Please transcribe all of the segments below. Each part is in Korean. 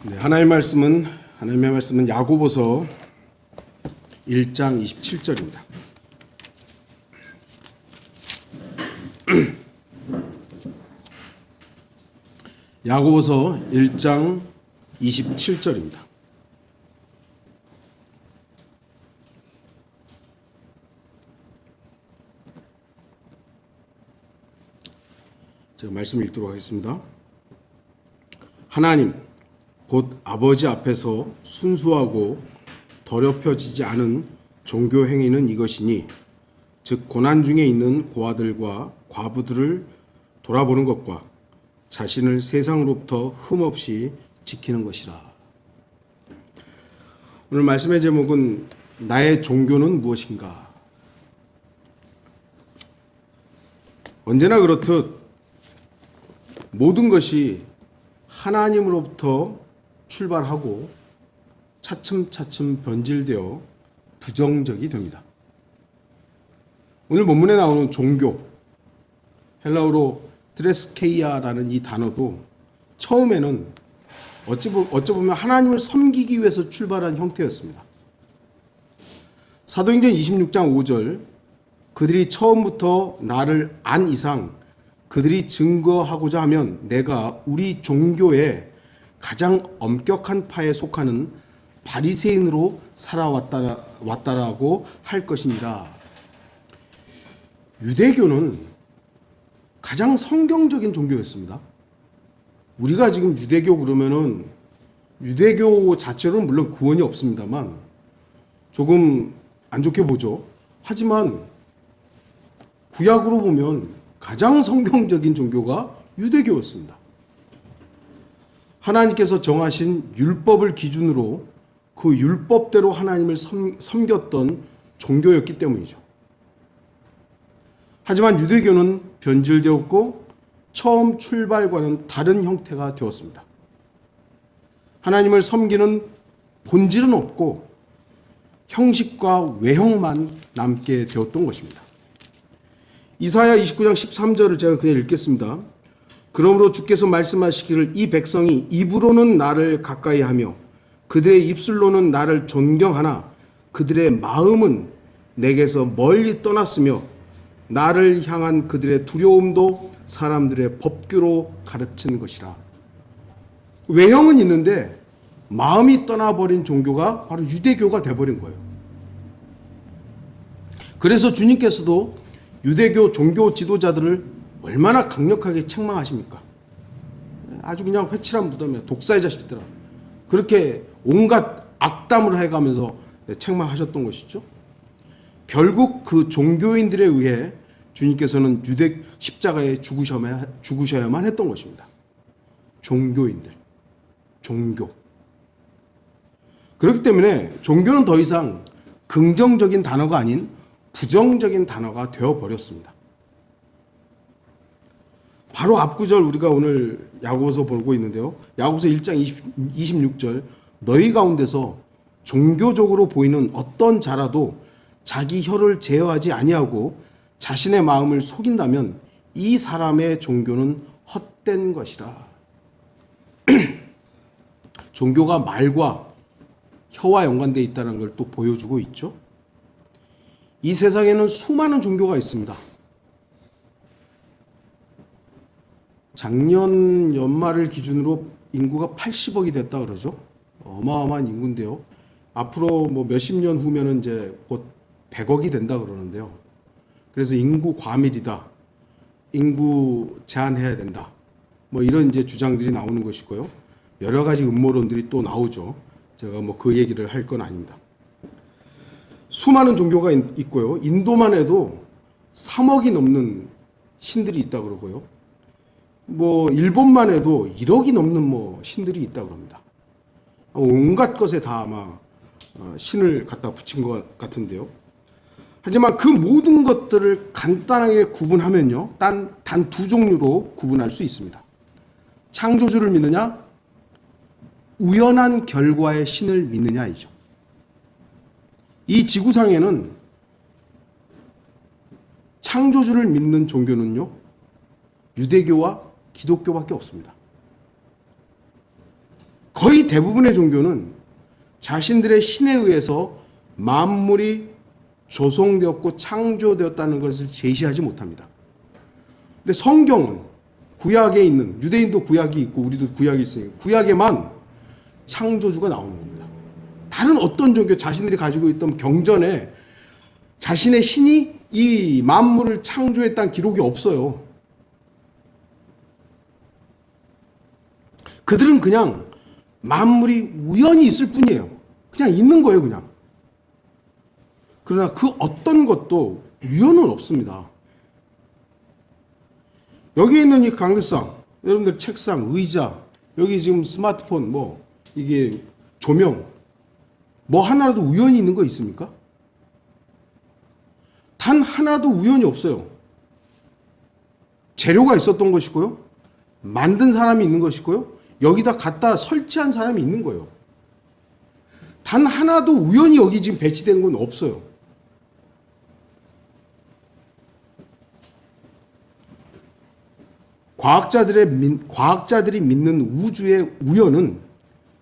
네, 하나님의 말씀은 야고보서 1장 27절입니다. 야고보서 1장 27절입니다. 제가 말씀을 읽도록 하겠습니다. 하나님 곧 아버지 앞에서 순수하고 더럽혀지지 않은 종교 행위는 이것이니 즉 고난 중에 있는 고아들과 과부들을 돌아보는 것과 자신을 세상으로부터 흠없이 지키는 것이라. 오늘 말씀의 제목은 나의 종교는 무엇인가? 언제나 그렇듯 모든 것이 하나님으로부터 출발하고 차츰차츰 변질되어 부정적이 됩니다. 오늘 본문에 나오는 종교, 헬라어로 트레스케이아라는 이 단어도 처음에는 어찌 보면 하나님을 섬기기 위해서 출발한 형태였습니다. 사도행전 26장 5절, 그들이 처음부터 나를 안 이상 그들이 증거하고자 하면 내가 우리 종교의 가장 엄격한 파에 속하는 바리새인으로 살아왔다라고 할 것이니라. 유대교는 가장 성경적인 종교였습니다. 우리가 지금 유대교 그러면은 유대교 자체로는 물론 구원이 없습니다만 조금 안 좋게 보죠. 하지만 구약으로 보면 가장 성경적인 종교가 유대교였습니다. 하나님께서 정하신 율법을 기준으로 그 율법대로 하나님을 섬겼던 종교였기 때문이죠. 하지만 유대교는 변질되었고 처음 출발과는 다른 형태가 되었습니다. 하나님을 섬기는 본질은 없고 형식과 외형만 남게 되었던 것입니다. 이사야 29장 13절을 제가 그냥 읽겠습니다. 그러므로 주께서 말씀하시기를 이 백성이 입으로는 나를 가까이하며 그들의 입술로는 나를 존경하나 그들의 마음은 내게서 멀리 떠났으며 나를 향한 그들의 두려움도 사람들의 법규로 가르친 것이라. 외형은 있는데 마음이 떠나버린 종교가 바로 유대교가 돼버린 거예요. 그래서 주님께서도 유대교 종교 지도자들을 얼마나 강력하게 책망하십니까? 아주 그냥 회칠한 무덤이야. 독사의 자식들아. 그렇게 온갖 악담을 해가면서 책망하셨던 것이죠. 결국 그 종교인들에 의해 주님께서는 유대 십자가에 죽으셔야만 했던 것입니다. 종교인들. 종교. 그렇기 때문에 종교는 더 이상 긍정적인 단어가 아닌 부정적인 단어가 되어버렸습니다. 바로 앞구절 우리가 오늘 야고보서 보고 있는데요. 야고보서 1장 26절 너희 가운데서 종교적으로 보이는 어떤 자라도 자기 혀를 제어하지 아니하고 자신의 마음을 속인다면 이 사람의 종교는 헛된 것이라. 종교가 말과 혀와 연관되어 있다는 걸 또 보여주고 있죠. 이 세상에는 수많은 종교가 있습니다. 작년 연말을 기준으로 인구가 80억이 됐다 그러죠. 어마어마한 인구인데요. 앞으로 뭐 몇십 년 후면은 이제 곧 100억이 된다 그러는데요. 그래서 인구 과밀이다. 인구 제한해야 된다. 뭐 이런 이제 주장들이 나오는 것이고요. 여러 가지 음모론들이 또 나오죠. 제가 뭐 그 얘기를 할 건 아닙니다. 수많은 종교가 있고요. 인도만 해도 3억이 넘는 신들이 있다 그러고요. 뭐 일본만 해도 1억이 넘는 뭐 신들이 있다 그럽니다. 온갖 것에 다 아마 신을 갖다 붙인 것 같은데요. 하지만 그 모든 것들을 간단하게 구분하면요, 단 두 종류로 구분할 수 있습니다. 창조주를 믿느냐, 우연한 결과의 신을 믿느냐이죠. 이 지구상에는 창조주를 믿는 종교는요, 유대교와 기독교밖에 없습니다. 거의 대부분의 종교는 자신들의 신에 의해서 만물이 조성되었고 창조되었다는 것을 제시하지 못합니다. 근데 성경은 구약에 있는, 유대인도 구약이 있고 우리도 구약이 있으니까 구약에만 창조주가 나오는 겁니다. 다른 어떤 종교, 자신들이 가지고 있던 경전에 자신의 신이 이 만물을 창조했다는 기록이 없어요. 그들은 그냥 만물이 우연히 있을 뿐이에요. 그냥 있는 거예요, 그냥. 그러나 그 어떤 것도 우연은 없습니다. 여기 있는 이 강대상, 여러분들 책상, 의자, 여기 지금 스마트폰, 뭐 이게 조명, 뭐 하나라도 우연히 있는 거 있습니까? 단 하나도 우연이 없어요. 재료가 있었던 것이고요, 만든 사람이 있는 것이고요, 여기다 갖다 설치한 사람이 있는 거예요. 단 하나도 우연히 여기 지금 배치된 건 없어요. 과학자들이 믿는 우주의 우연은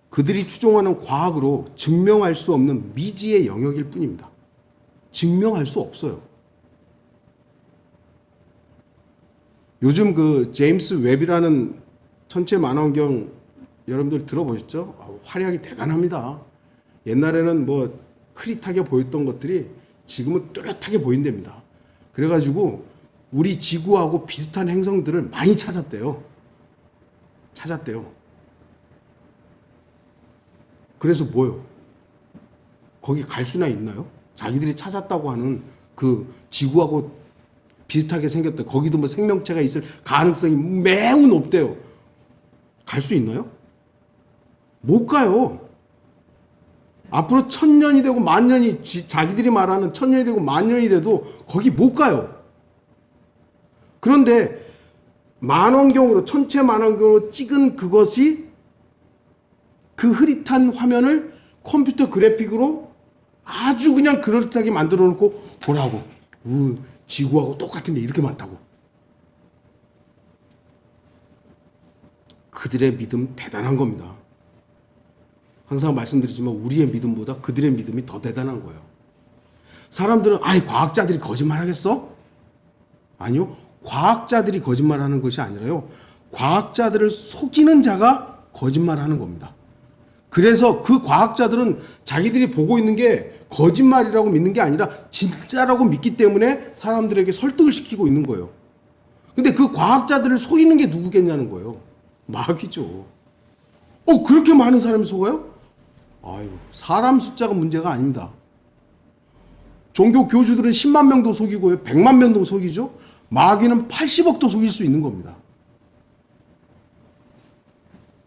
그들이 추종하는 과학으로 증명할 수 없는 미지의 영역일 뿐입니다. 증명할 수 없어요. 요즘 그 제임스 웹이라는 천체 만원경 여러분들 들어보셨죠? 활약이 대단합니다. 옛날에는 뭐 흐릿하게 보였던 것들이 지금은 뚜렷하게 보인답니다. 그래가지고 우리 지구하고 비슷한 행성들을 많이 찾았대요. 그래서 뭐요? 거기 갈 수나 있나요? 자기들이 찾았다고 하는 그 지구하고 비슷하게 생겼대. 거기도 뭐 생명체가 있을 가능성이 매우 높대요. 갈 수 있나요? 못 가요. 앞으로 1000년이 되고 만년이, 자기들이 말하는 1000년이 되고 만년이 돼도 거기 못 가요. 그런데 만원경으로, 천체 만원경으로 찍은 그것이, 그 흐릿한 화면을 컴퓨터 그래픽으로 아주 그냥 그럴듯하게 만들어 놓고 보라고. 지구하고 똑같은 게 이렇게 많다고. 그들의 믿음 대단한 겁니다. 항상 말씀드리지만 우리의 믿음보다 그들의 믿음이 더 대단한 거예요. 사람들은 과학자들이 거짓말하겠어? 아니요. 과학자들이 거짓말하는 것이 아니라요, 과학자들을 속이는 자가 거짓말하는 겁니다. 그래서 그 과학자들은 자기들이 보고 있는 게 거짓말이라고 믿는 게 아니라 진짜라고 믿기 때문에 사람들에게 설득을 시키고 있는 거예요. 근데 그 과학자들을 속이는 게 누구겠냐는 거예요. 마귀죠. 그렇게 많은 사람이 속아요? 사람 숫자가 문제가 아닙니다. 종교 교주들은 10만 명도 속이고요, 100만 명도 속이죠. 마귀는 80억도 속일 수 있는 겁니다.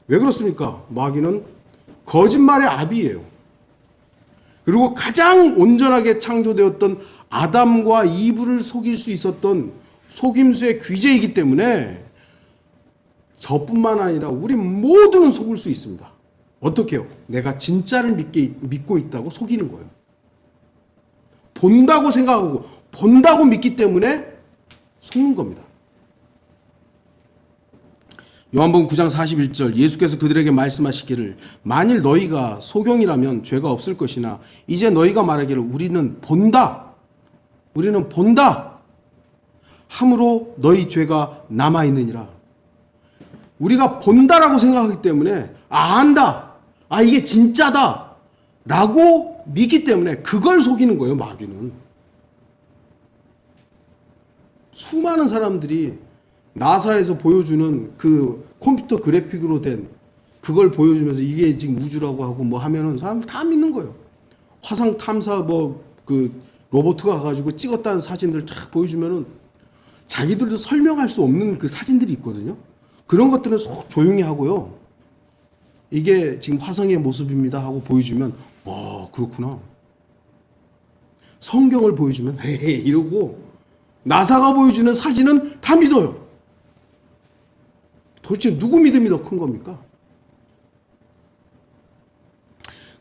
왜 그렇습니까? 마귀는 거짓말의 아비예요. 그리고 가장 온전하게 창조되었던 아담과 이브를 속일 수 있었던 속임수의 귀재이기 때문에 저뿐만 아니라 우리 모두는 속을 수 있습니다. 어떻게 해요? 내가 진짜를 믿고 있다고 속이는 거예요. 본다고 생각하고 본다고 믿기 때문에 속는 겁니다. 요한복음 9장 41절, 예수께서 그들에게 말씀하시기를 만일 너희가 소경이라면 죄가 없을 것이나 이제 너희가 말하기를 우리는 본다 함으로 너희 죄가 남아있느니라. 우리가 본다라고 생각하기 때문에 안다, 이게 진짜다 라고 믿기 때문에 그걸 속이는 거예요. 마귀는. 수많은 사람들이 나사에서 보여주는 그 컴퓨터 그래픽으로 된 그걸 보여주면서 이게 지금 우주라고 하고 뭐 하면은 사람들 다 믿는 거예요. 화성 탐사 그 로봇가 가가지고 찍었다는 사진들 쫙 보여주면은 자기들도 설명할 수 없는 그 사진들이 있거든요. 그런 것들은 속 조용히 하고요. 이게 지금 화성의 모습입니다 하고 보여주면 그렇구나. 성경을 보여주면 헤헤 이러고, 나사가 보여주는 사진은 다 믿어요. 도대체 누구 믿음이 더 큰 겁니까?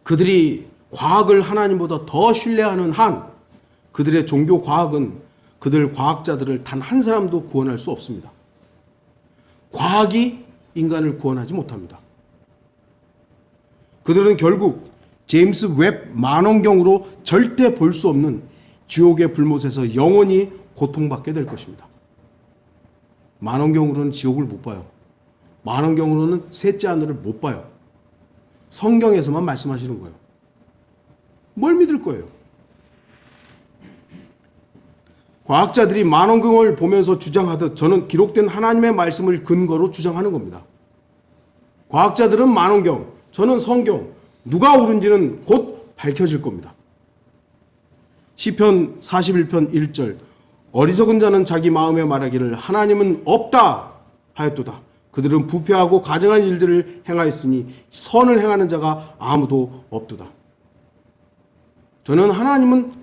그들이 과학을 하나님보다 더 신뢰하는 한 그들의 종교 과학은 그들 과학자들을 단 한 사람도 구원할 수 없습니다. 과학이 인간을 구원하지 못합니다. 그들은 결국 제임스 웹 만원경으로 절대 볼 수 없는 지옥의 불못에서 영원히 고통받게 될 것입니다. 만원경으로는 지옥을 못 봐요. 만원경으로는 셋째 하늘을 못 봐요. 성경에서만 말씀하시는 거예요. 뭘 믿을 거예요? 과학자들이 만원경을 보면서 주장하듯 저는 기록된 하나님의 말씀을 근거로 주장하는 겁니다. 과학자들은 만원경, 저는 성경, 누가 옳은지는 곧 밝혀질 겁니다. 시편 41편 1절 어리석은 자는 자기 마음에 말하기를 하나님은 없다 하였도다. 그들은 부패하고 가증한 일들을 행하였으니 선을 행하는 자가 아무도 없도다. 저는 하나님은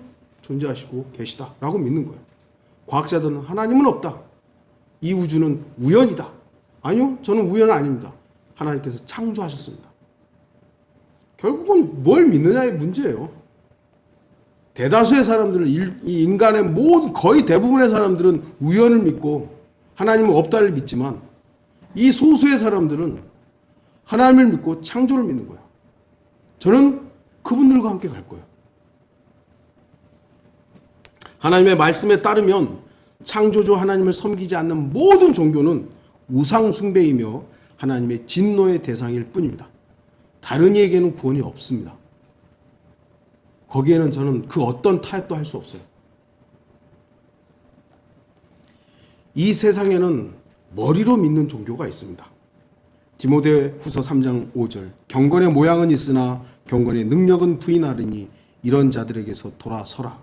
존재하시고 계시다 라고 믿는 거예요. 과학자들은 하나님은 없다. 이 우주는 우연이다. 아니요, 저는 우연은 아닙니다. 하나님께서 창조하셨습니다. 결국은 뭘 믿느냐의 문제예요. 대다수의 사람들은 이 인간의 모든 거의 대부분의 사람들은 우연을 믿고 하나님은 없다를 믿지만 이 소수의 사람들은 하나님을 믿고 창조를 믿는 거예요. 저는 그분들과 함께 갈 거예요. 하나님의 말씀에 따르면 창조주 하나님을 섬기지 않는 모든 종교는 우상 숭배이며 하나님의 진노의 대상일 뿐입니다. 다른 이에게는 구원이 없습니다. 거기에는 저는 그 어떤 타협도 할 수 없어요. 이 세상에는 머리로 믿는 종교가 있습니다. 디모데 후서 3장 5절 경건의 모양은 있으나 경건의 능력은 부인하리니 이런 자들에게서 돌아서라.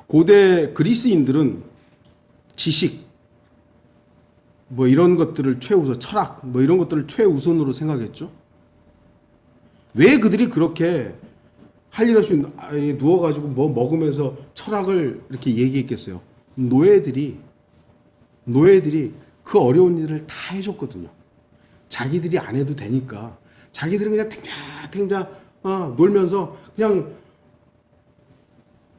고대 그리스인들은 지식, 이런 것들을 최우선, 철학, 이런 것들을 최우선으로 생각했죠. 왜 그들이 그렇게 할 일 없이 누워가지고 먹으면서 철학을 이렇게 얘기했겠어요? 노예들이 그 어려운 일을 다 해줬거든요. 자기들이 안 해도 되니까 자기들은 그냥 탱자 놀면서 그냥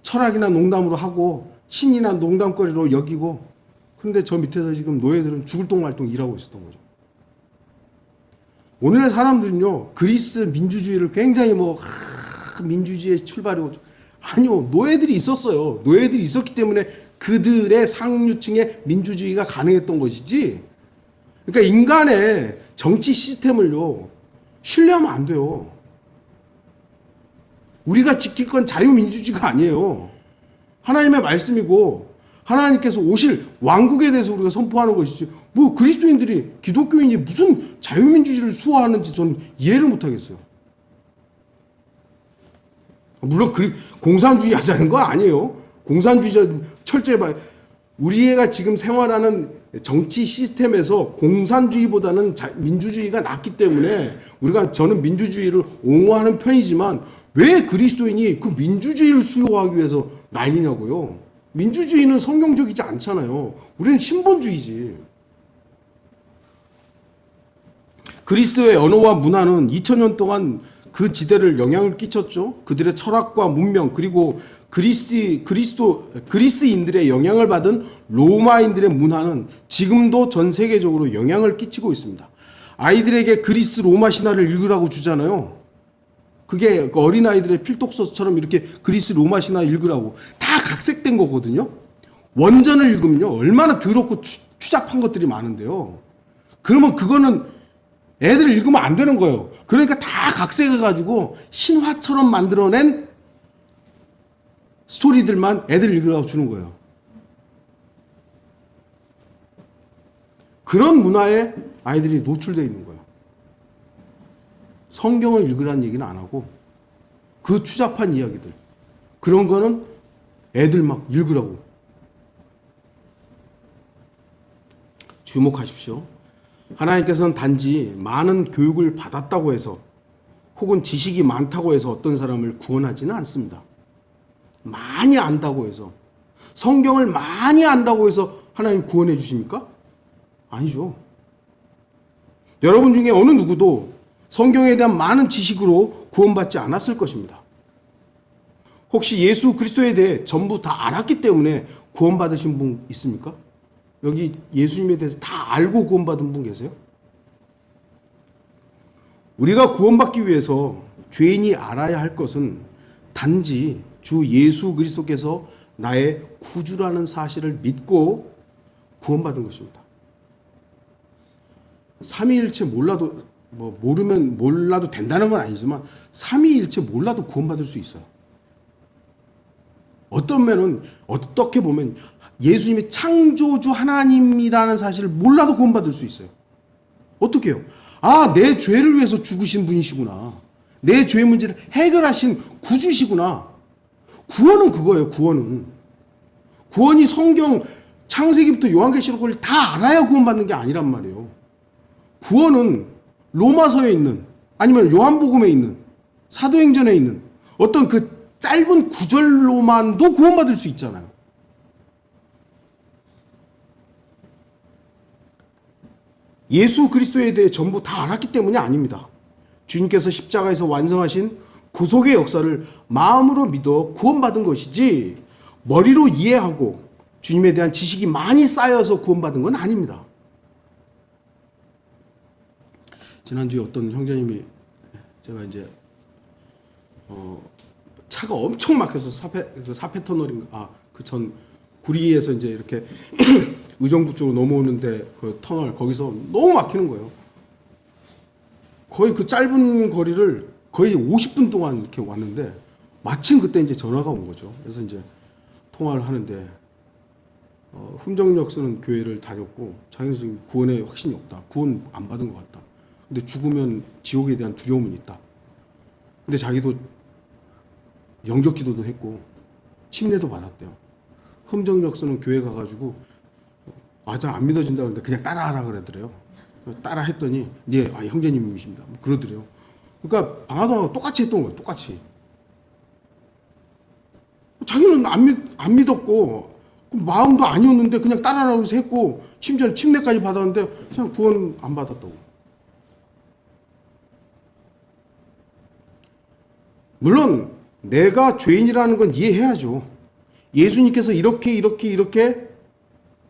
철학이나 농담으로 하고 신이나 농담거리로 여기고, 근데 저 밑에서 지금 노예들은 죽을 똥말똥 일하고 있었던 거죠. 오늘날 사람들은요, 그리스 민주주의를 굉장히 민주주의의 출발이고, 아니요, 노예들이 있었어요. 노예들이 있었기 때문에 그들의 상류층의 민주주의가 가능했던 것이지, 그러니까 인간의 정치 시스템을요, 신뢰하면 안 돼요. 우리가 지킬 건 자유민주주의가 아니에요. 하나님의 말씀이고 하나님께서 오실 왕국에 대해서 우리가 선포하는 것이지, 그리스도인들이, 기독교인이 무슨 자유민주주의를 수호하는지 저는 이해를 못하겠어요. 물론 공산주의 하자는 거 아니에요. 공산주의자 철저히 봐요. 우리가 지금 생활하는 정치 시스템에서 공산주의보다는 민주주의가 낫기 때문에 저는 민주주의를 옹호하는 편이지만, 왜 그리스도인이 그 민주주의를 수호하기 위해서 난리냐고요. 민주주의는 성경적이지 않잖아요. 우리는 신본주의지. 그리스의 언어와 문화는 2000년 동안 그 지대를 영향을 끼쳤죠. 그들의 철학과 문명, 그리고 그리스인들의 영향을 받은 로마인들의 문화는 지금도 전 세계적으로 영향을 끼치고 있습니다. 아이들에게 그리스 로마 신화를 읽으라고 주잖아요. 그게 어린아이들의 필독서처럼 이렇게 그리스 로마 신화 읽으라고. 다 각색된 거거든요. 원전을 읽으면요, 얼마나 더럽고 추잡한 것들이 많은데요. 그러면 그거는 애들 읽으면 안 되는 거예요. 그러니까 다 각색해가지고 신화처럼 만들어낸 스토리들만 애들 읽으라고 주는 거예요. 그런 문화에 아이들이 노출되어 있는 거예요. 성경을 읽으라는 얘기는 안 하고 그 추잡한 이야기들, 그런 거는 애들 막 읽으라고. 주목하십시오. 하나님께서는 단지 많은 교육을 받았다고 해서, 혹은 지식이 많다고 해서 어떤 사람을 구원하지는 않습니다. 많이 안다고 해서, 성경을 많이 안다고 해서 하나님 구원해 주십니까? 아니죠. 여러분 중에 어느 누구도 성경에 대한 많은 지식으로 구원받지 않았을 것입니다. 혹시 예수 그리스도에 대해 전부 다 알았기 때문에 구원받으신 분 있습니까? 여기 예수님에 대해서 다 알고 구원받은 분 계세요? 우리가 구원받기 위해서 죄인이 알아야 할 것은 단지 주 예수 그리스도께서 나의 구주라는 사실을 믿고 구원받은 것입니다. 삼위일체 몰라도 모르면 몰라도 된다는 건 아니지만 삼위일체 몰라도 구원받을 수 있어요. 어떤 면은 어떻게 보면 예수님이 창조주 하나님이라는 사실을 몰라도 구원받을 수 있어요. 어떻게 해요? 아, 내 죄를 위해서 죽으신 분이시구나. 내 죄의 문제를 해결하신 구주시구나. 구원은 그거예요. 구원이 성경 창세기부터 요한계시록을 다 알아야 구원받는 게 아니란 말이에요. 구원은 로마서에 있는 아니면 요한복음에 있는 사도행전에 있는 어떤 그 짧은 구절로만도 구원받을 수 있잖아요. 예수 그리스도에 대해 전부 다 알았기 때문이 아닙니다. 주님께서 십자가에서 완성하신 구속의 역사를 마음으로 믿어 구원받은 것이지 머리로 이해하고 주님에 대한 지식이 많이 쌓여서 구원받은 건 아닙니다. 지난주에 어떤 형제님이 제가 이제 차가 엄청 막혀서 사페 터널인가 그 전 구리에서 이제 이렇게 의정부 쪽으로 넘어오는데 그 터널 거기서 너무 막히는 거예요. 거의 그 짧은 거리를 거의 50분 동안 이렇게 왔는데 마침 그때 이제 전화가 온 거죠. 그래서 이제 통화를 하는데 흠정역 쓰는 교회를 다녔고 자기는 지금 구원에 확신이 없다. 구원 안 받은 것 같다. 근데 죽으면 지옥에 대한 두려움은 있다. 근데 자기도 영접 기도도 했고 침례도 받았대요. 흠정역 쓰는 교회 가가지고 맞아 안 믿어진다 그러는데 그냥 따라하라 그러더래요. 따라 했더니 예, 형제님이십니다. 그러더래요. 그러니까 방아동하고 똑같이 했던 거예요. 똑같이. 자기는 안 믿었고 마음도 아니었는데 그냥 따라하라고 해서 했고 침례까지 받았는데 그냥 구원 안 받았다고. 물론 내가 죄인이라는 건 이해해야죠. 예수님께서 이렇게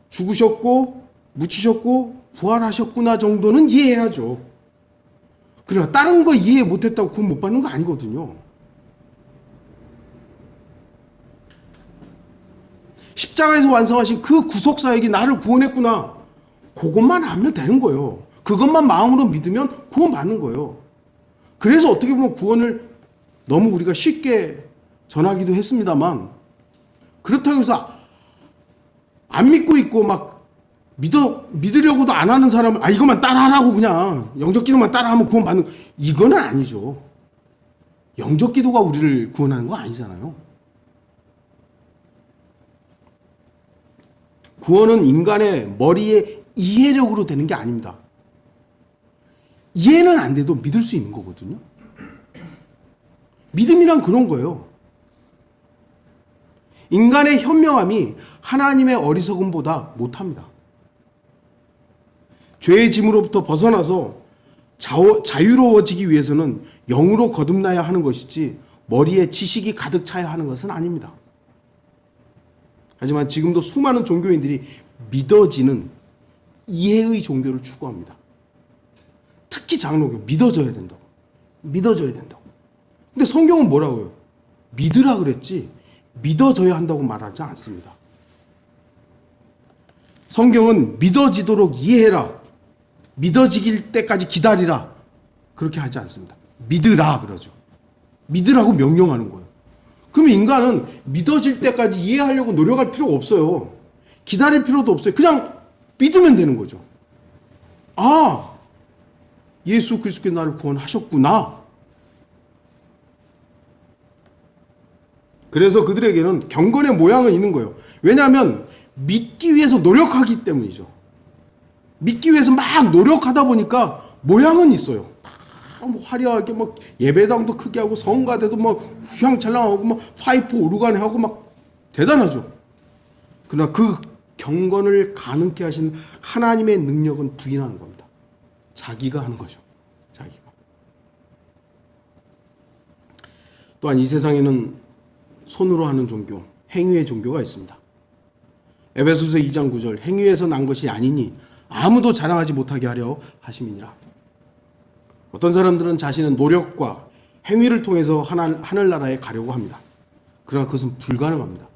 죽으셨고 묻히셨고 부활하셨구나 정도는 이해해야죠. 그러나 다른 거 이해 못했다고 구원 못 받는 거 아니거든요. 십자가에서 완성하신 그 구속사역이 나를 구원했구나. 그것만 알면 되는 거예요. 그것만 마음으로 믿으면 구원 받는 거예요. 그래서 어떻게 보면 구원을 너무 우리가 쉽게 전하기도 했습니다만 그렇다고 해서 안 믿고 있고 막 믿으려고도 안 하는 사람을 이것만 따라하라고 그냥 영접기도만 따라하면 구원받는 이거는 아니죠. 영접기도가 우리를 구원하는 거 아니잖아요. 구원은 인간의 머리의 이해력으로 되는 게 아닙니다. 이해는 안 돼도 믿을 수 있는 거거든요. 믿음이란 그런 거예요. 인간의 현명함이 하나님의 어리석음보다 못합니다. 죄의 짐으로부터 벗어나서 자유로워지기 위해서는 영으로 거듭나야 하는 것이지 머리에 지식이 가득 차야 하는 것은 아닙니다. 하지만 지금도 수많은 종교인들이 믿어지는 이해의 종교를 추구합니다. 특히 장로교 믿어져야 된다고. 근데 성경은 뭐라고요? 믿으라 그랬지 믿어져야 한다고 말하지 않습니다. 성경은 믿어지도록 이해해라. 믿어지길 때까지 기다리라. 그렇게 하지 않습니다. 믿으라 그러죠. 믿으라고 명령하는 거예요. 그러면 인간은 믿어질 때까지 이해하려고 노력할 필요가 없어요. 기다릴 필요도 없어요. 그냥 믿으면 되는 거죠. 예수 그리스도께서 나를 구원하셨구나. 그래서 그들에게는 경건의 모양은 있는 거예요. 왜냐하면 믿기 위해서 노력하기 때문이죠. 믿기 위해서 막 노력하다 보니까 모양은 있어요. 화려하게 막 예배당도 크게 하고 성가대도 막 휘황찬란하고 막 파이프 오르간에 하고 막 대단하죠. 그러나 그 경건을 가능케 하신 하나님의 능력은 부인하는 겁니다. 자기가 하는 거죠. 자기가. 또한 이 세상에는 손으로 하는 종교, 행위의 종교가 있습니다. 에베소서 2장 9절 행위에서 난 것이 아니니 아무도 자랑하지 못하게 하려 하심이니라. 어떤 사람들은 자신의 노력과 행위를 통해서 하늘나라에 가려고 합니다. 그러나 그것은 불가능합니다.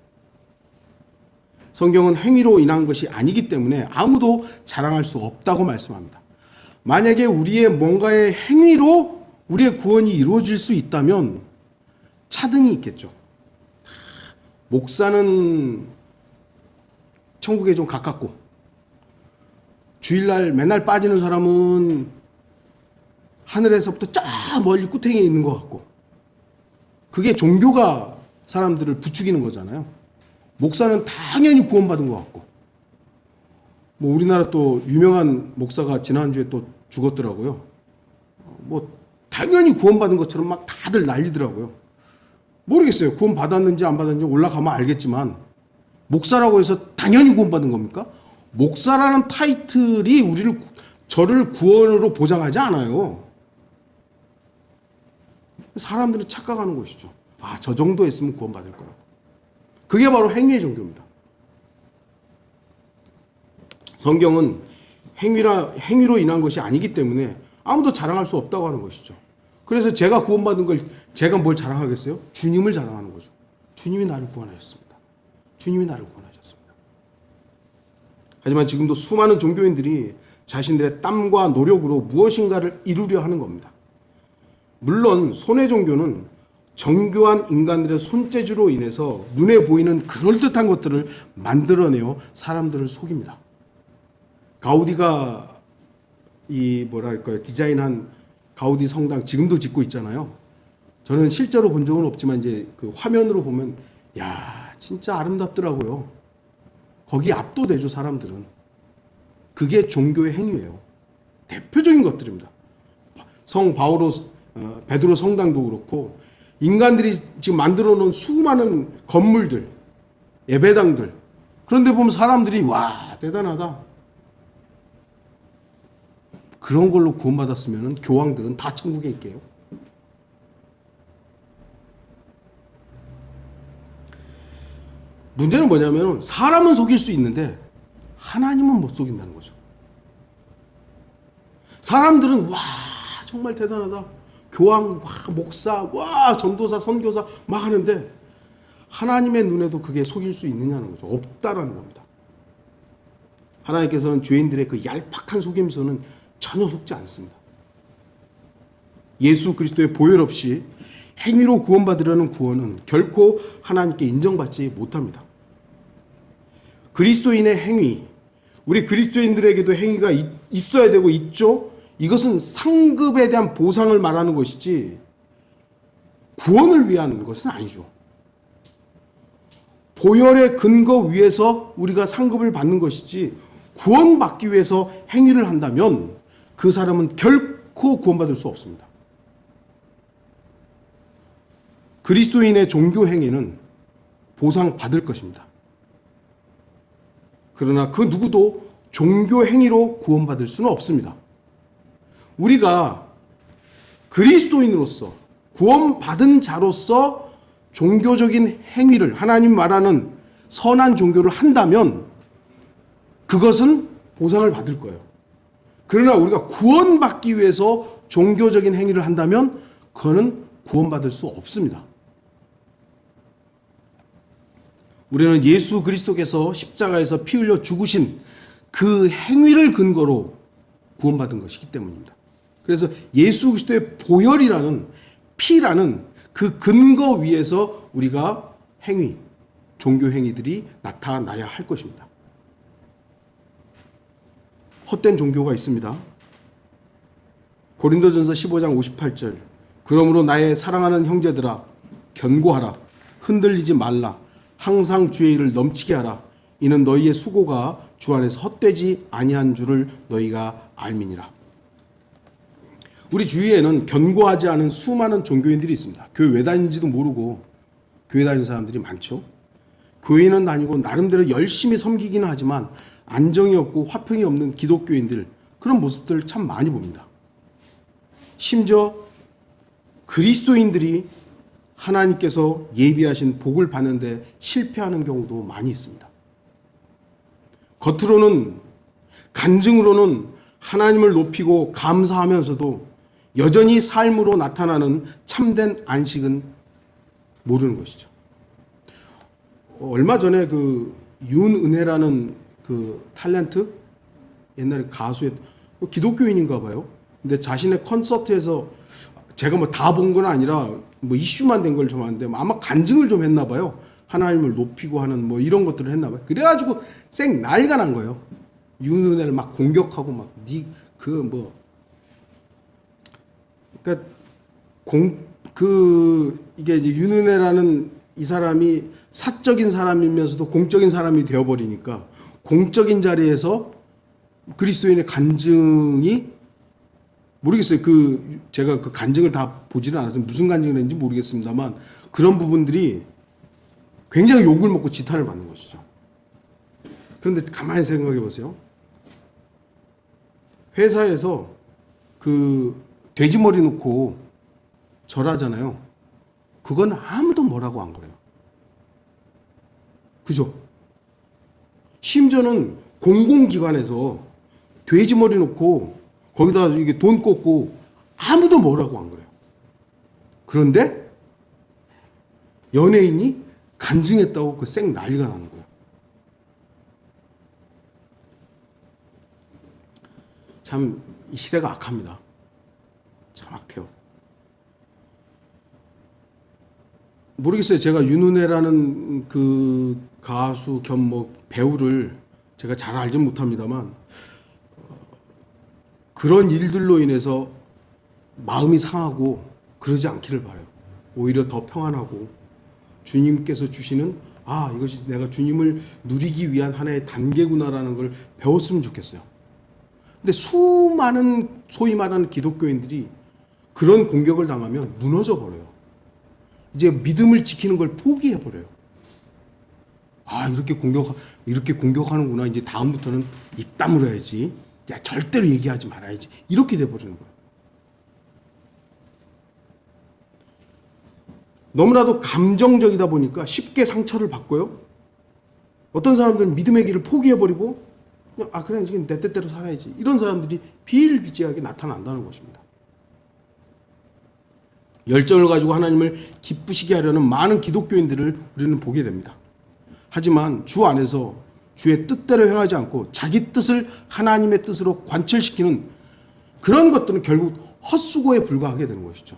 성경은 행위로 인한 것이 아니기 때문에 아무도 자랑할 수 없다고 말씀합니다. 만약에 우리의 뭔가의 행위로 우리의 구원이 이루어질 수 있다면 차등이 있겠죠. 목사는 천국에 좀 가깝고 주일날 맨날 빠지는 사람은 하늘에서부터 저 멀리 꾸탱이에 있는 것 같고, 그게 종교가 사람들을 부추기는 거잖아요. 목사는 당연히 구원받은 것 같고, 뭐 우리나라 또 유명한 목사가 지난주에 또 죽었더라고요. 뭐 당연히 구원받은 것처럼 막 다들 난리더라고요. 모르겠어요. 구원받았는지 안 받았는지 올라가면 알겠지만, 목사라고 해서 당연히 구원받은 겁니까? 목사라는 타이틀이 저를 구원으로 보장하지 않아요. 사람들은 착각하는 것이죠. 아, 저 정도 했으면 구원받을 거라고. 그게 바로 행위의 종교입니다. 성경은 행위로 인한 것이 아니기 때문에 아무도 자랑할 수 없다고 하는 것이죠. 그래서 제가 구원받은 걸 제가 뭘 자랑하겠어요? 주님을 자랑하는 거죠. 주님이 나를 구원하셨습니다. 주님이 나를 구원하셨습니다. 하지만 지금도 수많은 종교인들이 자신들의 땀과 노력으로 무엇인가를 이루려 하는 겁니다. 물론 손해 종교는 정교한 인간들의 손재주로 인해서 눈에 보이는 그럴듯한 것들을 만들어내어 사람들을 속입니다. 가우디가 디자인한 가우디 성당 지금도 짓고 있잖아요. 저는 실제로 본 적은 없지만 이제 그 화면으로 보면 야, 진짜 아름답더라고요. 거기 압도되죠, 사람들은. 그게 종교의 행위예요. 대표적인 것들입니다. 베드로 성당도 그렇고, 인간들이 지금 만들어 놓은 수많은 건물들, 예배당들, 그런데 보면 사람들이 와, 대단하다. 그런 걸로 구원받았으면 교황들은 다 천국에 있게요. 문제는 뭐냐면 사람은 속일 수 있는데 하나님은 못 속인다는 거죠. 사람들은 와, 정말 대단하다. 교황, 와, 목사, 와, 전도사, 선교사 막 하는데 하나님의 눈에도 그게 속일 수 있느냐는 거죠. 없다라는 겁니다. 하나님께서는 죄인들의 그 얄팍한 속임수는 전혀 속지 않습니다. 예수 그리스도의 보혈 없이 행위로 구원받으려는 구원은 결코 하나님께 인정받지 못합니다. 그리스도인의 행위, 우리 그리스도인들에게도 행위가 있어야 되고 있죠. 이것은 상급에 대한 보상을 말하는 것이지 구원을 위한 것은 아니죠. 보혈의 근거 위에서 우리가 상급을 받는 것이지 구원받기 위해서 행위를 한다면 그 사람은 결코 구원받을 수 없습니다. 그리스도인의 종교 행위는 보상받을 것입니다. 그러나 그 누구도 종교 행위로 구원받을 수는 없습니다. 우리가 그리스도인으로서 구원받은 자로서 종교적인 행위를, 하나님 말하는 선한 종교를 한다면 그것은 보상을 받을 거예요. 그러나 우리가 구원받기 위해서 종교적인 행위를 한다면 그거는 구원받을 수 없습니다. 우리는 예수 그리스도께서 십자가에서 피 흘려 죽으신 그 행위를 근거로 구원받은 것이기 때문입니다. 그래서 예수 그리스도의 보혈이라는, 피라는 그 근거 위에서 우리가 행위, 종교 행위들이 나타나야 할 것입니다. 헛된 종교가 있습니다. 고린도전서 15장 58절, 그러므로 나의 사랑하는 형제들아 견고하라, 흔들리지 말라, 항상 주의 일을 넘치게 하라, 이는 너희의 수고가 주 안에서 헛되지 아니한 줄을 너희가 알미니라. 우리 주위에는 견고하지 않은 수많은 종교인들이 있습니다. 교회 왜 다니는지도 모르고 교회 다니는 사람들이 많죠. 교회는 다니고 나름대로 열심히 섬기기는 하지만 안정이 없고 화평이 없는 기독교인들, 그런 모습들 참 많이 봅니다. 심지어 그리스도인들이 하나님께서 예비하신 복을 받는데 실패하는 경우도 많이 있습니다. 겉으로는, 간증으로는 하나님을 높이고 감사하면서도 여전히 삶으로 나타나는 참된 안식은 모르는 것이죠. 얼마 전에 그 윤은혜라는 그 탤런트, 옛날에 가수의 기독교인인가 봐요. 근데 자신의 콘서트에서 제가 뭐 다 본 건 아니라 뭐 이슈만 된 걸 좀 아는데 아마 간증을 좀 했나 봐요. 하나님을 높이고 하는 뭐 이런 것들을 했나 봐요. 그래가지고 쌩 난리가 난 거예요. 윤은혜를 막 공격하고 막 그러니까 이게 이제 윤은혜라는 이 사람이 사적인 사람이면서도 공적인 사람이 되어버리니까 공적인 자리에서 그리스도인의 간증이 모르겠어요. 제가 그 간증을 다 보지는 않았어요. 무슨 간증을 했는지 모르겠습니다만 그런 부분들이 굉장히 욕을 먹고 지탄을 받는 것이죠. 그런데 가만히 생각해 보세요. 회사에서 그 돼지머리 놓고 절하잖아요. 그건 아무도 뭐라고 안 그래요. 그죠? 심지어는 공공기관에서 돼지머리 놓고 거기다 이게 돈 꽂고 아무도 뭐라고 안 그래요. 그런데 연예인이 간증했다고 그 쌩 난리가 나는 거예요. 참 이 시대가 악합니다. 참 악해요. 모르겠어요. 제가 윤은혜라는 그 가수 겸 뭐 배우를 제가 잘 알진 못합니다만 그런 일들로 인해서 마음이 상하고 그러지 않기를 바라요. 오히려 더 평안하고 주님께서 주시는 이것이 내가 주님을 누리기 위한 하나의 단계구나라는 걸 배웠으면 좋겠어요. 근데 수많은 소위 말하는 기독교인들이 그런 공격을 당하면 무너져 버려요. 이제 믿음을 지키는 걸 포기해 버려요. 이렇게 공격하는구나. 이제 다음부터는 입 다물어야지. 야, 절대로 얘기하지 말아야지. 이렇게 돼 버리는 거예요. 너무나도 감정적이다 보니까 쉽게 상처를 받고요. 어떤 사람들은 믿음의 길을 포기해 버리고 그래 지금 내 뜻대로 살아야지. 이런 사람들이 비일비재하게 나타난다는 것입니다. 열정을 가지고 하나님을 기쁘시게 하려는 많은 기독교인들을 우리는 보게 됩니다. 하지만 주 안에서 주의 뜻대로 행하지 않고 자기 뜻을 하나님의 뜻으로 관철시키는 그런 것들은 결국 헛수고에 불과하게 되는 것이죠.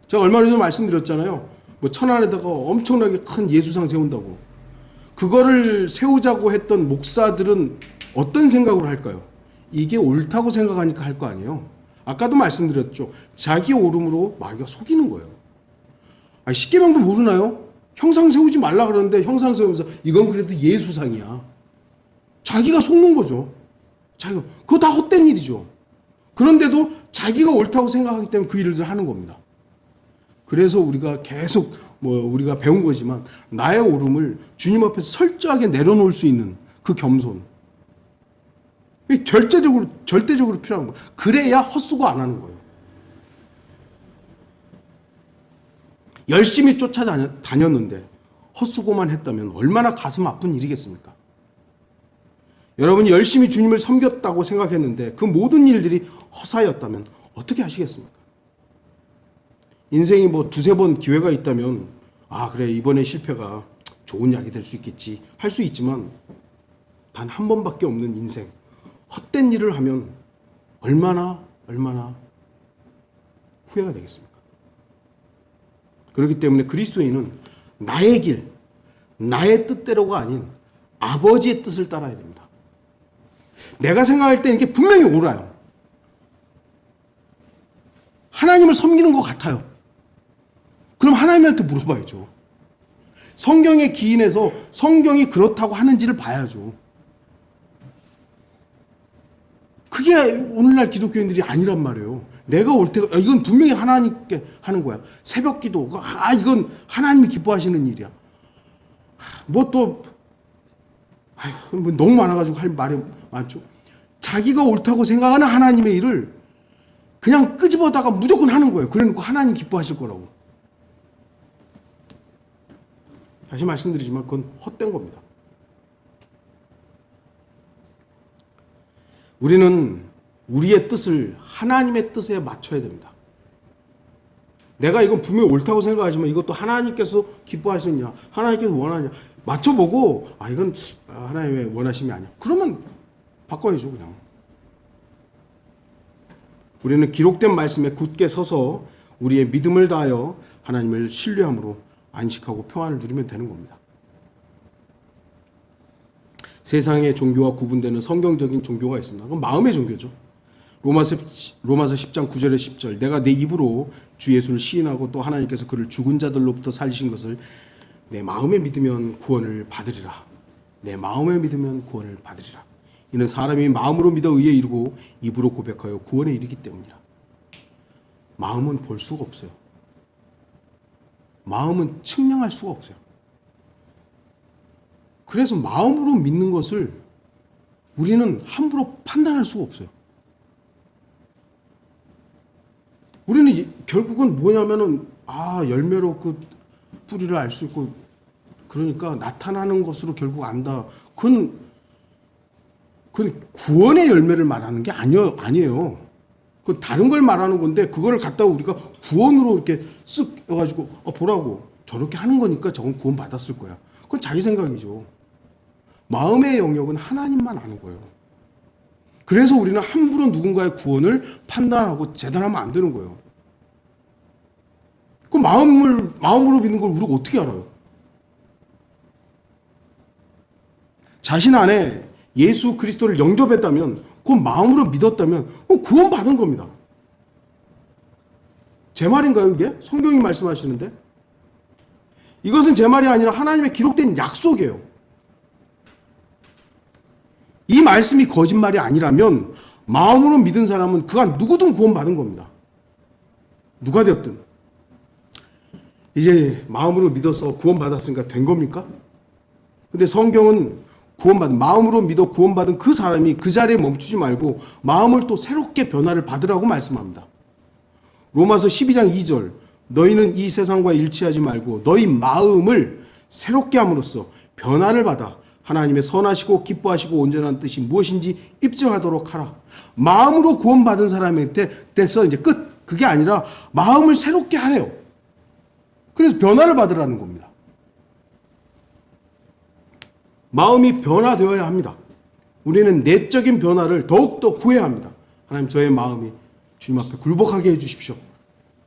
제가 얼마 전에 말씀드렸잖아요. 뭐 천안에다가 엄청나게 큰 예수상 세운다고. 그거를 세우자고 했던 목사들은 어떤 생각으로 할까요? 이게 옳다고 생각하니까 할 거 아니에요. 아까도 말씀드렸죠. 자기 오름으로 마귀가 속이는 거예요. 십계명도 모르나요? 형상 세우지 말라 그러는데 형상 세우면서 이건 그래도 예수상이야. 자기가 속는 거죠. 그거 다 헛된 일이죠. 그런데도 자기가 옳다고 생각하기 때문에 그 일을 하는 겁니다. 그래서 우리가 계속 우리가 배운 거지만 나의 오름을 주님 앞에서 철저하게 내려놓을 수 있는 그 겸손. 절대적으로 필요한 거예요. 그래야 헛수고 안 하는 거예요. 열심히 쫓아다녔는데 헛수고만 했다면 얼마나 가슴 아픈 일이겠습니까? 여러분이 열심히 주님을 섬겼다고 생각했는데 그 모든 일들이 허사였다면 어떻게 하시겠습니까? 인생이 두세 번 기회가 있다면 그래 이번에 실패가 좋은 약이 될 수 있겠지 할 수 있지만 단 한 번밖에 없는 인생 헛된 일을 하면 얼마나 후회가 되겠습니까? 그렇기 때문에 그리스도인은 나의 길, 나의 뜻대로가 아닌 아버지의 뜻을 따라야 됩니다. 내가 생각할 때 이게 분명히 옳아요. 하나님을 섬기는 것 같아요. 그럼 하나님한테 물어봐야죠. 성경에 기인해서 성경이 그렇다고 하는지를 봐야죠. 그게 오늘날 기독교인들이 아니란 말이에요. 내가 올 때가 이건 분명히 하나님께 하는 거야. 새벽 기도 이건 하나님이 기뻐하시는 일이야. 너무 많아가지고 할 말이 많죠. 자기가 옳다고 생각하는 하나님의 일을 그냥 끄집어다가 무조건 하는 거예요. 그래놓고 하나님 기뻐하실 거라고. 다시 말씀드리지만 그건 헛된 겁니다. 우리는 우리의 뜻을 하나님의 뜻에 맞춰야 됩니다. 내가 이건 분명히 옳다고 생각하지만 이것도 하나님께서 기뻐하시느냐, 하나님께서 원하느냐 맞춰보고 이건 하나님의 원하심이 아니야. 그러면 바꿔야죠 그냥. 우리는 기록된 말씀에 굳게 서서 우리의 믿음을 다하여 하나님을 신뢰함으로 안식하고 평안을 누리면 되는 겁니다. 세상의 종교와 구분되는 성경적인 종교가 있습니다. 그건 마음의 종교죠. 로마서 10장 9절에 10절 내가 내 입으로 주 예수를 시인하고 또 하나님께서 그를 죽은 자들로부터 살리신 것을 내 마음에 믿으면 구원을 받으리라. 내 마음에 믿으면 구원을 받으리라. 이는 사람이 마음으로 믿어 의에 이르고 입으로 고백하여 구원에 이르기 때문이라. 마음은 볼 수가 없어요. 마음은 측량할 수가 없어요. 그래서 마음으로 믿는 것을 우리는 함부로 판단할 수가 없어요. 우리는 결국은 뭐냐면은 열매로 그 뿌리를 알 수 있고 그러니까 나타나는 것으로 결국 안다. 그건 구원의 열매를 말하는 게 아니에요. 그 다른 걸 말하는 건데 그거를 갖다가 우리가 구원으로 이렇게 쓱 해가지고 보라고 저렇게 하는 거니까 저건 구원 받았을 거야. 그건 자기 생각이죠. 마음의 영역은 하나님만 아는 거예요. 그래서 우리는 함부로 누군가의 구원을 판단하고 재단하면 안 되는 거예요. 그 마음으로 믿는 걸 우리가 어떻게 알아요? 자신 안에 예수 그리스도를 영접했다면, 그 마음으로 믿었다면 구원 받은 겁니다. 제 말인가요, 이게? 성경이 말씀하시는데? 이것은 제 말이 아니라 하나님의 기록된 약속이에요. 이 말씀이 거짓말이 아니라면 마음으로 믿은 사람은 그가 누구든 구원받은 겁니다. 누가 되었든. 이제 마음으로 믿어서 구원받았으니까 된 겁니까? 근데 성경은 마음으로 믿어 구원받은 그 사람이 그 자리에 멈추지 말고 마음을 또 새롭게 변화를 받으라고 말씀합니다. 로마서 12장 2절 너희는 이 세상과 일치하지 말고 너희 마음을 새롭게 함으로써 변화를 받아 하나님의 선하시고 기뻐하시고 온전한 뜻이 무엇인지 입증하도록 하라. 마음으로 구원받은 사람한테서 이제 끝. 그게 아니라 마음을 새롭게 하래요. 그래서 변화를 받으라는 겁니다. 마음이 변화되어야 합니다. 우리는 내적인 변화를 더욱더 구해야 합니다. 하나님 저의 마음이 주님 앞에 굴복하게 해주십시오.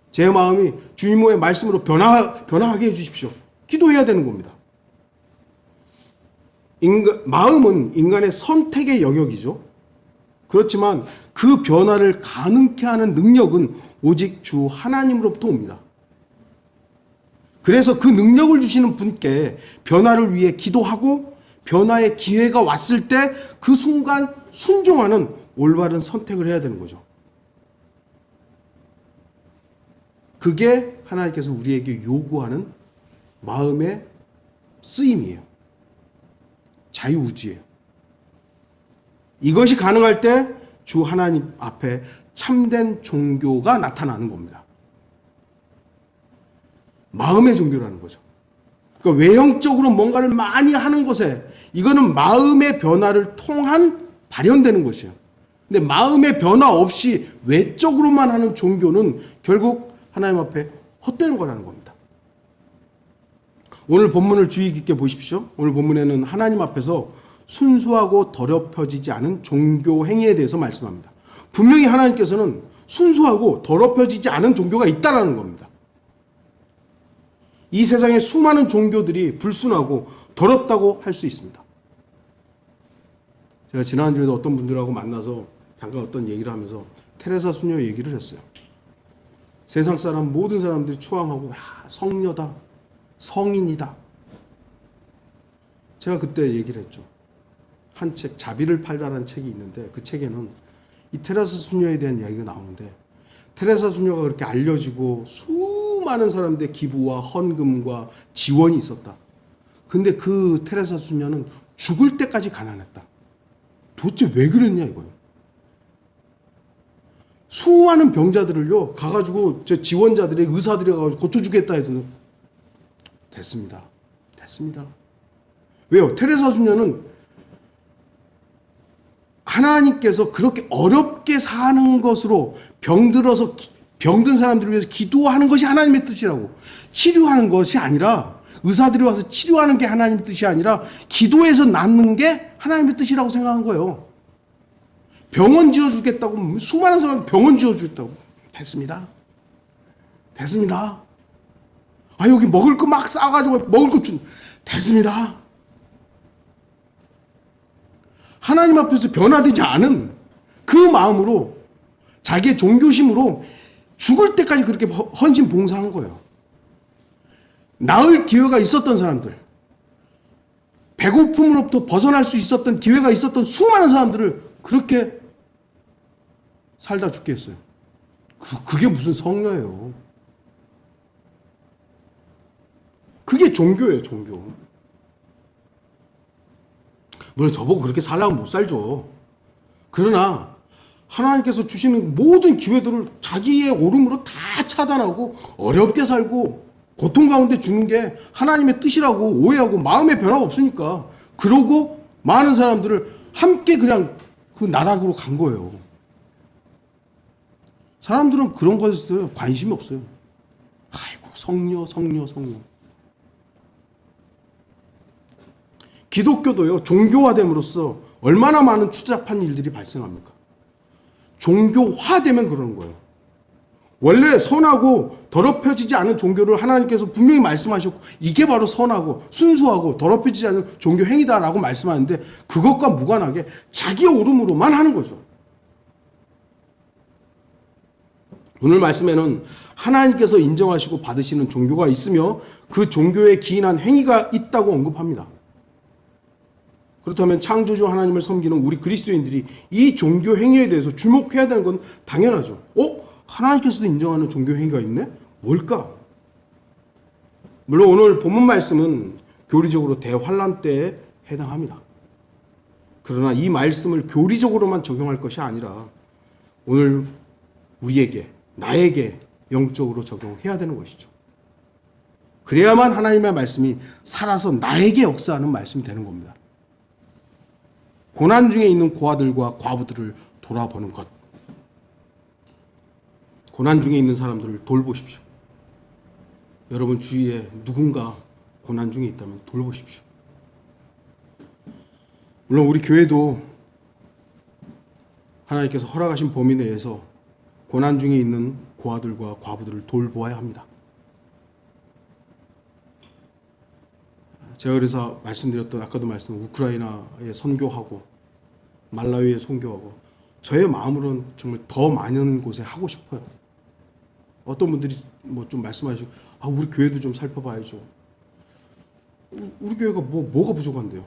제 마음이 주님의 말씀으로 변화하게 해주십시오. 기도해야 되는 겁니다. 마음은 인간의 선택의 영역이죠. 그렇지만 그 변화를 가능케 하는 능력은 오직 주 하나님으로부터 옵니다. 그래서 그 능력을 주시는 분께 변화를 위해 기도하고 변화의 기회가 왔을 때 그 순간 순종하는 올바른 선택을 해야 되는 거죠. 그게 하나님께서 우리에게 요구하는 마음의 쓰임이에요. 자유의지예요. 이것이 가능할 때 주 하나님 앞에 참된 종교가 나타나는 겁니다. 마음의 종교라는 거죠. 그러니까 외형적으로 뭔가를 많이 하는 것에 이거는 마음의 변화를 통한 발현되는 것이에요. 근데 마음의 변화 없이 외적으로만 하는 종교는 결국 하나님 앞에 헛되는 거라는 겁니다. 오늘 본문을 주의 깊게 보십시오. 오늘 본문에는 하나님 앞에서 순수하고 더럽혀지지 않은 종교 행위에 대해서 말씀합니다. 분명히 하나님께서는 순수하고 더럽혀지지 않은 종교가 있다라는 겁니다. 이 세상에 수많은 종교들이 불순하고 더럽다고 할 수 있습니다. 제가 지난주에도 어떤 분들하고 만나서 잠깐 어떤 얘기를 하면서 테레사 수녀 얘기를 했어요. 세상 사람 모든 사람들이 추앙하고 성녀다, 성인이다. 제가 그때 얘기를 했죠. 한 책, 자비를 팔다라는 책이 있는데 그 책에는 이 테레사 수녀에 대한 이야기가 나오는데 테레사 수녀가 그렇게 알려지고 수많은 사람들의 기부와 헌금과 지원이 있었다. 근데 그 테레사 수녀는 죽을 때까지 가난했다. 도대체 왜 그랬냐 이거예요. 수많은 병자들을요 가가지고 저 지원자들의 의사들이 가가지고 고쳐주겠다 해도 됐습니다. 왜요? 테레사 수녀는 하나님께서 그렇게 어렵게 사는 것으로 병든 사람들을 위해서 기도하는 것이 하나님의 뜻이라고. 치료하는 것이 아니라, 의사들이 와서 치료하는 게 하나님의 뜻이 아니라 기도해서 낫는 게 하나님의 뜻이라고 생각한 거예요. 병원 지어주겠다고, 수많은 사람들 병원 지어주겠다고. 됐습니다. 됐습니다. 아, 여기 먹을 거 막 싸가지고 먹을 거 됐습니다. 하나님 앞에서 변화되지 않은 그 마음으로, 자기의 종교심으로 죽을 때까지 그렇게 헌신 봉사한 거예요. 나을 기회가 있었던 사람들, 배고픔으로부터 벗어날 수 있었던 기회가 있었던 수많은 사람들을 그렇게 살다 죽게 했어요. 그게 무슨 성녀예요. 그게 종교예요, 종교. 물론 저보고 그렇게 살라면 못 살죠. 그러나 하나님께서 주시는 모든 기회들을 자기의 옳음으로 다 차단하고 어렵게 살고 고통 가운데 주는 게 하나님의 뜻이라고 오해하고 마음의 변화가 없으니까, 그러고 많은 사람들을 함께 그냥 그 나락으로 간 거예요. 사람들은 그런 것에 관심이 없어요. 아이고, 성녀. 기독교도요, 종교화됨으로써 얼마나 많은 추잡한 일들이 발생합니까? 종교화되면 그러는 거예요. 원래 선하고 더럽혀지지 않은 종교를 하나님께서 분명히 말씀하셨고, 이게 바로 선하고 순수하고 더럽혀지지 않은 종교 행위다라고 말씀하는데, 그것과 무관하게 자기의 옳음으로만 하는 거죠. 오늘 말씀에는 하나님께서 인정하시고 받으시는 종교가 있으며 그 종교에 기인한 행위가 있다고 언급합니다. 그렇다면 창조주 하나님을 섬기는 우리 그리스도인들이 이 종교 행위에 대해서 주목해야 되는 건 당연하죠. 하나님께서도 인정하는 종교 행위가 있네? 뭘까? 물론 오늘 본문 말씀은 교리적으로 대환란 때에 해당합니다. 그러나 이 말씀을 교리적으로만 적용할 것이 아니라 오늘 우리에게, 나에게 영적으로 적용해야 되는 것이죠. 그래야만 하나님의 말씀이 살아서 나에게 역사하는 말씀이 되는 겁니다. 고난 중에 있는 고아들과 과부들을 돌아보는 것. 고난 중에 있는 사람들을 돌보십시오. 여러분 주위에 누군가 고난 중에 있다면 돌보십시오. 물론 우리 교회도 하나님께서 허락하신 범위 내에서 고난 중에 있는 고아들과 과부들을 돌보아야 합니다. 제가 그래서 말씀드렸던, 아까도 우크라이나에 선교하고 말라위에 선교하고, 저의 마음으로는 정말 더 많은 곳에 하고 싶어요. 어떤 분들이 뭐 좀 말씀하시고, 우리 교회도 좀 살펴봐야죠. 우리 교회가 뭐가 부족한데요?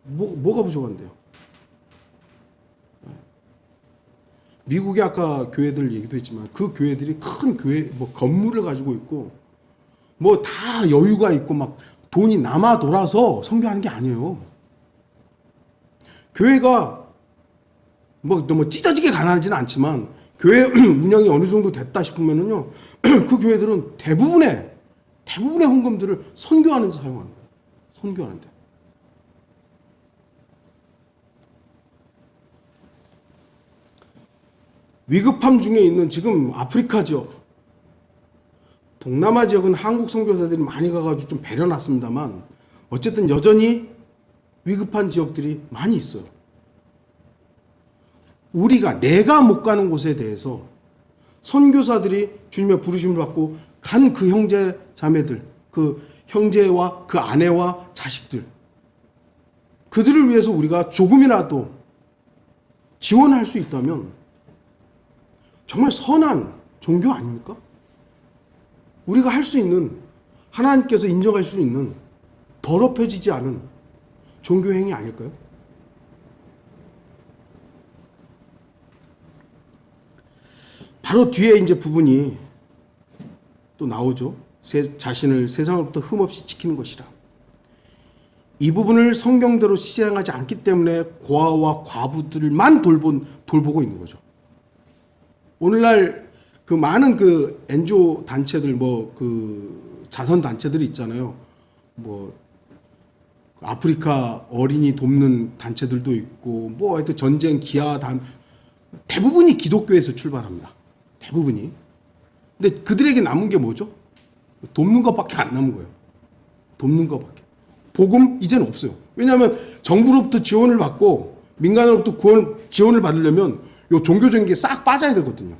뭐가 부족한데요? 미국의 아까 교회들 얘기도 했지만, 그 교회들이 큰 교회 건물을 가지고 있고 다 여유가 있고 막 돈이 남아 돌아서 선교하는 게 아니에요. 교회가 너무 찢어지게 가난하지는 않지만 교회 운영이 어느 정도 됐다 싶으면은요, 그 교회들은 대부분의 헌금들을 선교하는 데 사용하는 거예요. 선교하는 데. 위급함 중에 있는 지금 아프리카 지역, 동남아 지역은 한국 선교사들이 많이 가가지고 좀 배려놨습니다만, 어쨌든 여전히 위급한 지역들이 많이 있어요. 내가 못 가는 곳에 대해서 선교사들이 주님의 부르심을 받고 간 그 형제 자매들, 그 형제와 그 아내와 자식들, 그들을 위해서 우리가 조금이라도 지원할 수 있다면 정말 선한 종교 아닙니까? 우리가 할 수 있는, 하나님께서 인정할 수 있는 더럽혀지지 않은 종교 행위 아닐까요? 바로 뒤에 이제 부분이 또 나오죠. 자신을 세상으로부터 흠없이 지키는 것이라. 이 부분을 성경대로 실행하지 않기 때문에 고아와 과부들만 돌보고 있는 거죠. 오늘날 그 많은 그 NGO 단체들, 그 자선 단체들이 있잖아요. 아프리카 어린이 돕는 단체들도 있고 뭐 하여튼 전쟁 기아 대부분이 기독교에서 출발합니다. 대부분이. 근데 그들에게 남은 게 뭐죠? 돕는 것밖에 안 남은 거예요. 돕는 것밖에. 복음 이제는 없어요. 왜냐하면 정부로부터 지원을 받고 민간으로부터 지원을 받으려면 요 종교적인 게 싹 빠져야 되거든요.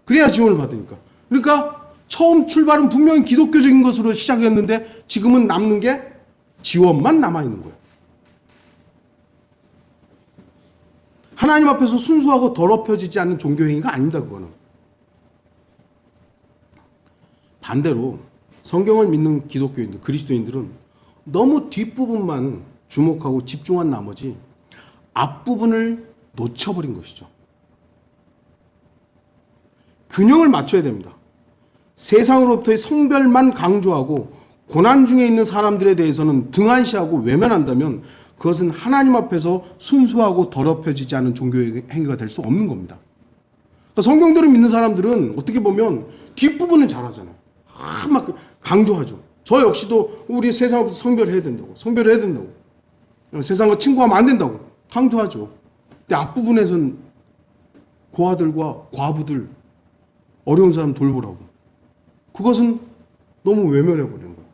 그래야 지원을 받으니까. 그러니까 처음 출발은 분명히 기독교적인 것으로 시작했는데 지금은 남는 게 지원만 남아있는 거예요. 하나님 앞에서 순수하고 더럽혀지지 않는 종교행위가 아닙니다. 그거는. 반대로 성경을 믿는 기독교인들, 그리스도인들은 너무 뒷부분만 주목하고 집중한 나머지 앞부분을 놓쳐버린 것이죠. 균형을 맞춰야 됩니다. 세상으로부터의 성별만 강조하고 고난 중에 있는 사람들에 대해서는 등한시하고 외면한다면 그것은 하나님 앞에서 순수하고 더럽혀지지 않은 종교 행위가 될 수 없는 겁니다. 그러니까 성경대로 믿는 사람들은 어떻게 보면 뒷부분은 잘하잖아요. 막 강조하죠. 저 역시도 우리 세상으로부터 성별해야 된다고. 성별해야 된다고. 세상과 친구하면 안 된다고. 강조하죠. 근데 앞부분에서는 고아들과 과부들, 어려운 사람 돌보라고. 그것은 너무 외면해버리는 거예요.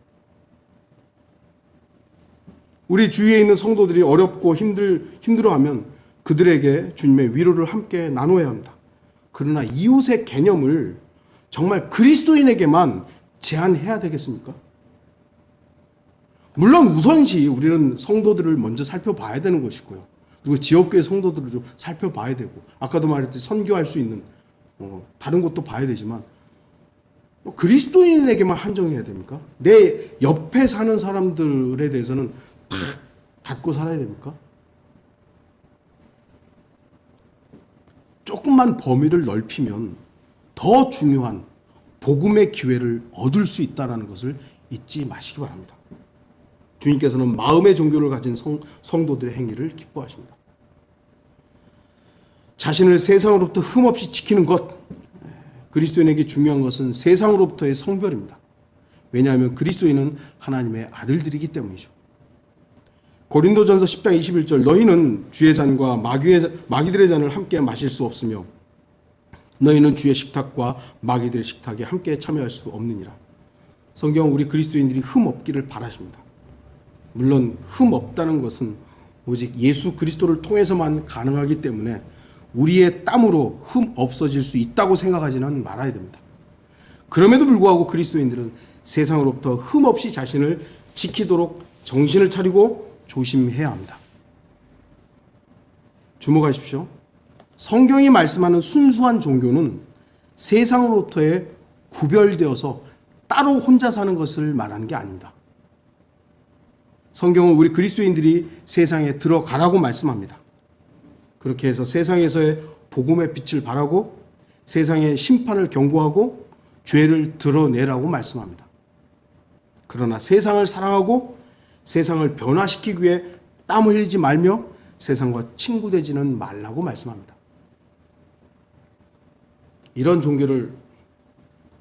우리 주위에 있는 성도들이 어렵고 힘들어하면 그들에게 주님의 위로를 함께 나눠야 합니다. 그러나 이웃의 개념을 정말 그리스도인에게만 제한해야 되겠습니까? 물론 우선시 우리는 성도들을 먼저 살펴봐야 되는 것이고요. 그리고 지역교회 성도들을 좀 살펴봐야 되고, 아까도 말했듯이 선교할 수 있는 다른 것도 봐야 되지만 그리스도인에게만 한정해야 됩니까? 내 옆에 사는 사람들에 대해서는 다 닫고 살아야 됩니까? 조금만 범위를 넓히면 더 중요한 복음의 기회를 얻을 수 있다는 것을 잊지 마시기 바랍니다. 주님께서는 마음의 종교를 가진 성도들의 행위를 기뻐하십니다. 자신을 세상으로부터 흠없이 지키는 것, 그리스도인에게 중요한 것은 세상으로부터의 성별입니다. 왜냐하면 그리스도인은 하나님의 아들들이기 때문이죠. 고린도전서 10장 21절 너희는 주의 잔과 마귀들의 잔을 함께 마실 수 없으며 너희는 주의 식탁과 마귀들의 식탁에 함께 참여할 수 없느니라. 성경은 우리 그리스도인들이 흠 없기를 바라십니다. 물론 흠 없다는 것은 오직 예수 그리스도를 통해서만 가능하기 때문에 우리의 땀으로 흠 없어질 수 있다고 생각하지는 말아야 됩니다. 그럼에도 불구하고 그리스도인들은 세상으로부터 흠 없이 자신을 지키도록 정신을 차리고 조심해야 합니다. 주목하십시오. 성경이 말씀하는 순수한 종교는 세상으로부터의 구별되어서 따로 혼자 사는 것을 말하는 게 아닙니다. 성경은 우리 그리스도인들이 세상에 들어가라고 말씀합니다. 그렇게 해서 세상에서의 복음의 빛을 발하고 세상의 심판을 경고하고 죄를 드러내라고 말씀합니다. 그러나 세상을 사랑하고 세상을 변화시키기 위해 땀 흘리지 말며 세상과 친구되지는 말라고 말씀합니다. 이런 종교를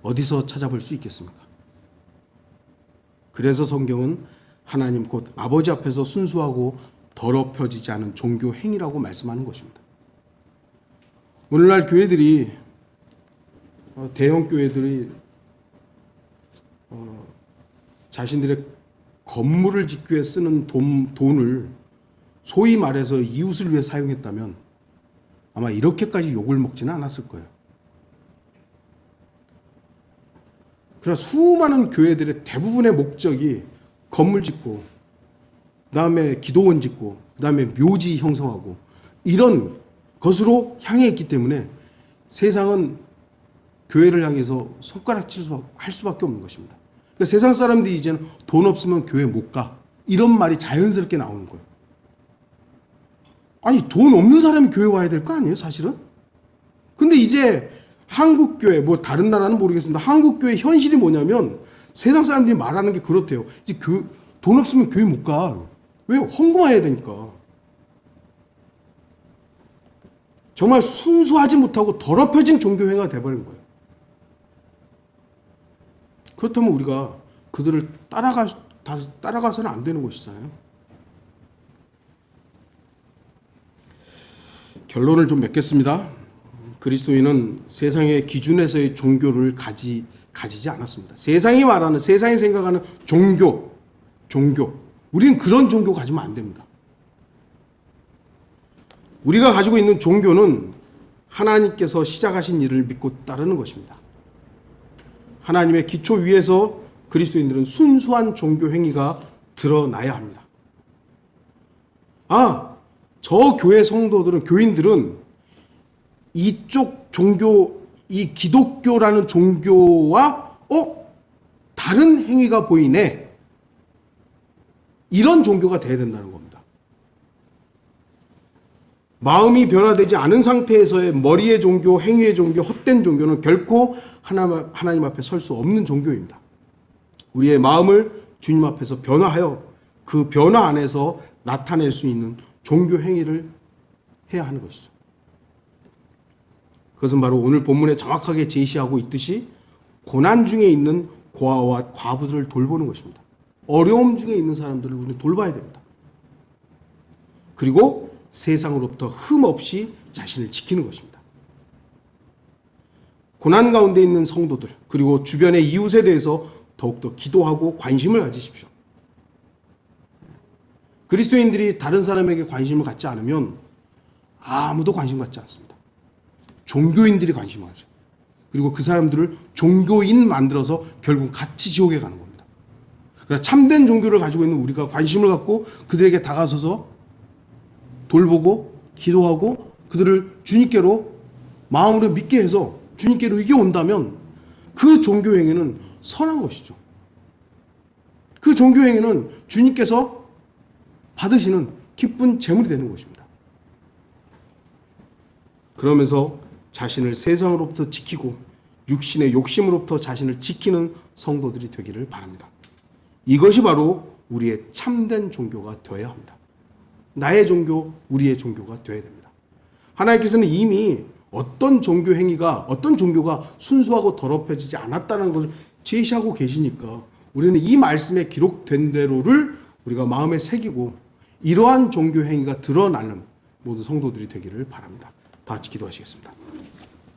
어디서 찾아볼 수 있겠습니까? 그래서 성경은 하나님 곧 아버지 앞에서 순수하고 더럽혀지지 않은 종교 행위라고 말씀하는 것입니다. 오늘날 교회들이 대형 교회들이 자신들의 건물을 짓기 위해 쓰는 돈을 소위 말해서 이웃을 위해 사용했다면 아마 이렇게까지 욕을 먹지는 않았을 거예요. 그러나 수많은 교회들의 대부분의 목적이 건물 짓고 그다음에 기도원 짓고 그다음에 묘지 형성하고 이런 것으로 향해 있기 때문에 세상은 교회를 향해서 손가락질 할 수밖에 없는 것입니다. 그러니까 세상 사람들이 이제는 돈 없으면 교회 못 가. 이런 말이 자연스럽게 나오는 거예요. 아니 돈 없는 사람이 교회 와야 될 거 아니에요 사실은? 근데 이제 한국교회 뭐 다른 나라는 모르겠습니다. 한국교회 현실이 뭐냐면 세상 사람들이 말하는 게 그렇대요. 이제 돈 없으면 교회 못 가. 왜요? 헌금해야 되니까. 정말 순수하지 못하고 더럽혀진 종교행위가 돼버린 거예요. 그렇다면 우리가 그들을 다 따라가서는 안 되는 것이잖아요. 결론을 좀 맺겠습니다. 그리스도인은 세상의 기준에서의 종교를 가지지 않았습니다. 세상이 말하는, 세상이 생각하는 종교. 우리는 그런 종교 가지면 안 됩니다. 우리가 가지고 있는 종교는 하나님께서 시작하신 일을 믿고 따르는 것입니다. 하나님의 기초 위에서 그리스도인들은 순수한 종교 행위가 드러나야 합니다. 저 교회 성도들은, 교인들은 이쪽 종교, 이 기독교라는 종교와 다른 행위가 보이네. 이런 종교가 돼야 된다는 겁니다. 마음이 변화되지 않은 상태에서의 머리의 종교, 행위의 종교, 헛된 종교는 결코 하나님 앞에 설 수 없는 종교입니다. 우리의 마음을 주님 앞에서 변화하여 그 변화 안에서 나타낼 수 있는 종교 행위를 해야 하는 것이죠. 그것은 바로 오늘 본문에 정확하게 제시하고 있듯이 고난 중에 있는 고아와 과부들을 돌보는 것입니다. 어려움 중에 있는 사람들을 우리는 돌봐야 됩니다. 그리고 세상으로부터 흠없이 자신을 지키는 것입니다. 고난 가운데 있는 성도들, 그리고 주변의 이웃에 대해서 더욱더 기도하고 관심을 가지십시오. 그리스도인들이 다른 사람에게 관심을 갖지 않으면 아무도 관심 갖지 않습니다. 종교인들이 관심을 가죠. 그리고 그 사람들을 종교인 만들어서 결국 같이 지옥에 가는 겁니다. 그러나 참된 종교를 가지고 있는 우리가 관심을 갖고 그들에게 다가서서 돌보고 기도하고 그들을 주님께로 마음으로 믿게 해서 주님께로 이겨온다면 그 종교 행위는 선한 것이죠. 그 종교 행위는 주님께서 받으시는 기쁜 제물이 되는 것입니다. 그러면서 자신을 세상으로부터 지키고 육신의 욕심으로부터 자신을 지키는 성도들이 되기를 바랍니다. 이것이 바로 우리의 참된 종교가 되어야 합니다. 나의 종교, 우리의 종교가 되어야 됩니다. 하나님께서는 이미 어떤 종교 행위가, 어떤 종교가 순수하고 더럽혀지지 않았다는 것을 제시하고 계시니까 우리는 이 말씀에 기록된 대로를 우리가 마음에 새기고 이러한 종교 행위가 드러나는 모든 성도들이 되기를 바랍니다. 다 같이 기도하시겠습니다.